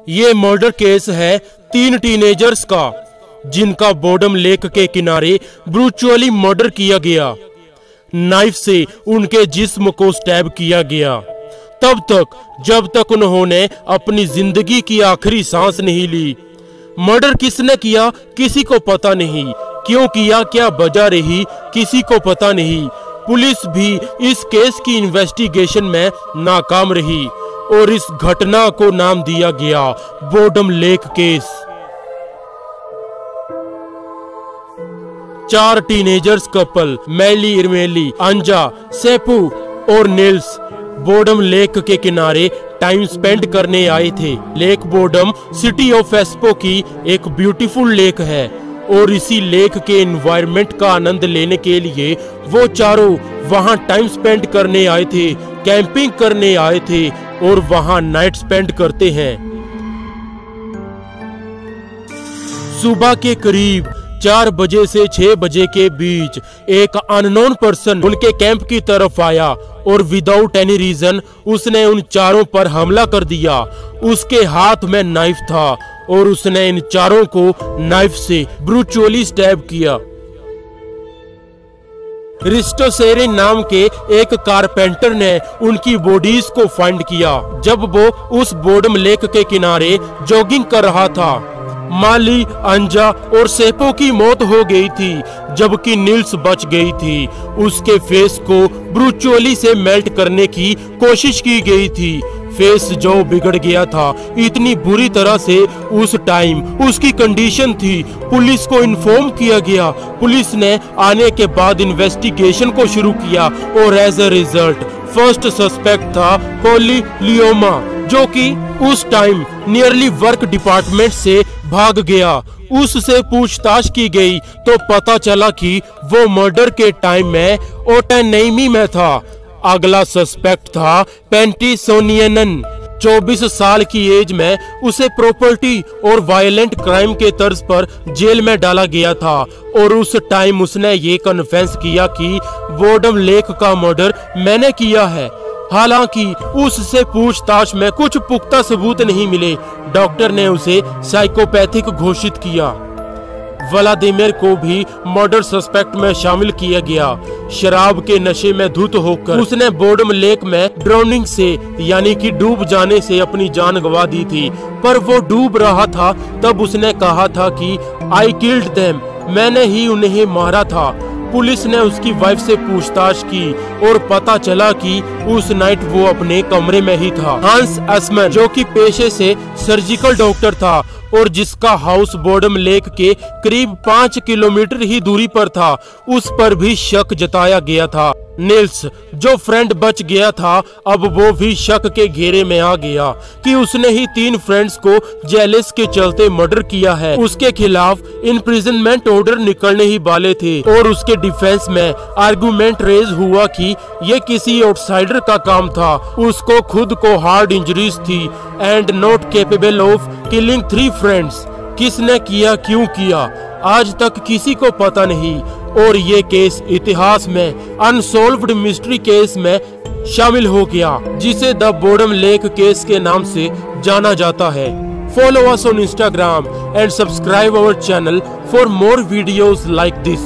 ये murder case है 3 teenagers का, जिनका बोर्डम लेक के किनारे ब्रूचुअली मर्डर किया गया। नाइफ से उनके जिस्म को स्टैब किया गया, तब तक जब तक उन्होंने अपनी जिंदगी की आखिरी सांस नहीं ली। मर्डर किसने किया किसी को पता नहीं, क्यों किया क्या वजह रही किसी को पता नहीं। पुलिस भी इस केस की इन्वेस्टिगेशन में नाकाम रही और इस घटना को नाम दिया गया boredom lake case. 4 teenagers couple मैली इरमेली, अंजा, सेपू और निल्स बोर्डम लेक के किनारे टाइम स्पेंड करने आए थे। लेक बोर्डम सिटी ऑफ एस्पो की एक ब्यूटीफुल लेक है और इसी लेक के एनवायरनमेंट का आनंद लेने के लिए वो चारों वहां टाइम स्पेंड करने आए थे, कैंपिंग करने आए थे और वहां नाइट स्पेंड करते हैं। सुबह के करीब 4 बजे से 6 बजे के बीच एक अननोन पर्सन उनके कैंप की तरफ आया और विदाउट एनी रीजन उसने उन चारों पर हमला कर दिया। उसके हाथ में नाइफ था और उसने इन चारों को नाइफ से ब्रूचुअली स्टैब किया। रिस्टो सेरे नाम के एक कारपेंटर ने उनकी बॉडीज को फाइंड किया जब वो उस बोर्डम लेक के किनारे जॉगिंग कर रहा था। माली, अंजा और सेपो की मौत हो गई थी, जबकि निल्स बच गई थी। उसके फेस को ब्रूचुअली से मेल्ट करने की कोशिश की गई थी। फेस जो बिगड़ गया था इतनी बुरी तरह से उस टाइम उसकी कंडीशन थी। पुलिस को इन्फॉर्म किया गया। पुलिस ने आने के बाद इन्वेस्टिगेशन को शुरू किया और as a result first suspect था पोली लियोमा, जो कि उस टाइम नियरली वर्क डिपार्टमेंट से भाग गया। उससे पूछताछ की गई तो पता चला कि वो मर्डर के टाइम में ओटेनेमी में था। अगला सस्पेक्ट था पेंटी सोनियनन। 24 साल की एज में उसे प्रॉपर्टी और वायलेंट क्राइम के तर्ज पर जेल में डाला गया था और उस टाइम उसने ये कन्फेस किया कि बोर्डम लेक का मर्डर मैंने किया है। हालांकि उससे पूछताछ में कुछ पुख्ता सबूत नहीं मिले। डॉक्टर ने उसे साइकोपैथिक घोषित किया। व्लादिमीर को भी मर्डर सस्पेक्ट में शामिल किया गया। शराब के नशे में धुत होकर उसने बोर्डम लेक में ड्राउनिंग से यानी कि डूब जाने से अपनी जान गंवा दी थी। पर वो डूब रहा था तब उसने कहा था कि आई किल्ड देम, मैंने ही उन्हें मारा था। पुलिस ने उसकी वाइफ से पूछताछ की और पता चला कि उस नाइट वो अपने कमरे में ही था। हांस एस्मन, जो कि पेशे से सर्जिकल डॉक्टर था और जिसका हाउस बोर्डम लेक के करीब 5 किलोमीटर ही दूरी पर था, उस पर भी शक जताया गया था। निल्स, जो फ्रेंड बच गया था, अब वो भी शक के घेरे में आ गया कि उसने ही 3 फ्रेंड्स को जेलस के चलते मर्डर किया है। उसके खिलाफ इम्प्रिजनमेंट ऑर्डर निकलने ही वाले थे और उसके डिफेंस में आर्गुमेंट रेज हुआ कि ये किसी आउटसाइडर का काम था। उसको खुद को हार्ड इंजरीज थी and not capable of killing 3 friends. किसने किया, क्यों किया, आज तक किसी को पता नहीं और ये केस इतिहास में अनसॉल्व्ड मिस्ट्री केस में शामिल हो गया, जिसे द बोर्डम लेक केस के नाम से जाना जाता है। Follow us on Instagram and subscribe our channel for more videos like this.